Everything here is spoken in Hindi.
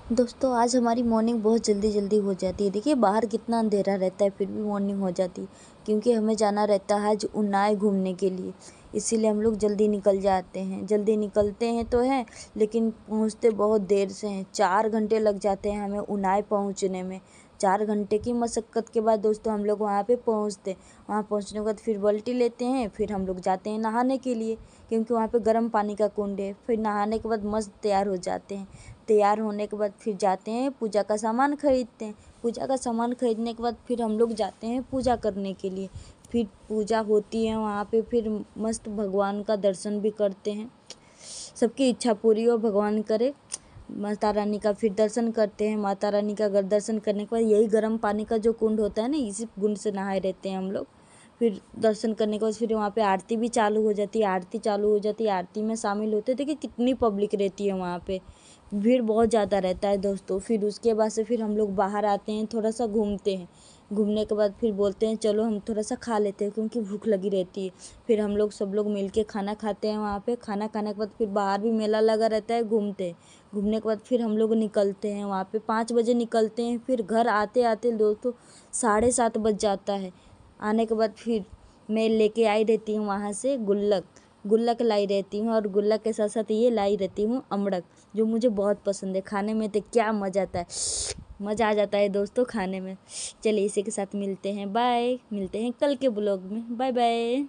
दोस्तों आज हमारी मॉर्निंग बहुत जल्दी जल्दी हो जाती है। देखिए बाहर कितना अंधेरा रहता है फिर भी मॉर्निंग हो जाती है, क्योंकि हमें जाना रहता है आज उन्नाव घूमने के लिए। इसीलिए हम लोग जल्दी निकल जाते हैं। जल्दी निकलते हैं तो हैं, लेकिन पहुंचते बहुत देर से हैं। 4 घंटे लग जाते हैं हमें उन्नाव पहुंचने में। 4 घंटे की मशक्क़त के बाद दोस्तों हम लोग वहाँ पे पहुँचते। वहाँ पहुँचने के बाद फिर बाल्टी लेते हैं, फिर हम लोग जाते हैं नहाने के लिए, क्योंकि वहाँ पे गर्म पानी का कुंड है। फिर नहाने के बाद मस्त तैयार हो जाते हैं। तैयार होने के बाद फिर जाते हैं पूजा का सामान खरीदते हैं। पूजा का सामान खरीदने के बाद फिर हम लोग जाते हैं पूजा करने के लिए। फिर पूजा होती है वहाँ पे, फिर मस्त भगवान का दर्शन भी करते हैं। सबकी इच्छा पूरी हो, भगवान करे। माता रानी का फिर दर्शन करते हैं। माता रानी का दर्शन करने के बाद यही गर्म पानी का जो कुंड होता है ना, इसी कुंड से नहाए रहते हैं हम लोग। फिर दर्शन करने के बाद फिर वहाँ पे आरती भी चालू हो जाती है। आरती चालू हो जाती है, आरती में शामिल होते हैं। देखिए कितनी पब्लिक रहती है वहाँ पे, भीड़ बहुत ज़्यादा रहता है दोस्तों। फिर उसके बाद से फिर हम लोग बाहर आते हैं, थोड़ा सा घूमते हैं। घूमने के बाद फिर बोलते हैं चलो हम थोड़ा सा खा लेते हैं, क्योंकि भूख लगी रहती है। फिर हम लोग सब लोग मिल के खाना खाते हैं वहाँ पे। खाना खाने के बाद फिर बाहर भी मेला लगा रहता है, घूमते हैं। घूमने के बाद फिर हम लोग निकलते हैं वहाँ पे। 5 बजे निकलते हैं। फिर घर आते आते दोस्तों 7:30 बज जाता है। आने के बाद फिर मैं लेके आई रहती हूँ वहाँ से गुल्लक गुल्लक लाई रहती हूँ, और गुल्लक के साथ साथ ये लाई रहती हूँ अमड़क, जो मुझे बहुत पसंद है। खाने में तो क्या मज़ा आता है, मज़ा आ जाता है दोस्तों खाने में। चलिए इसी के साथ मिलते हैं, बाय। मिलते हैं कल के ब्लॉग में, बाय बाय।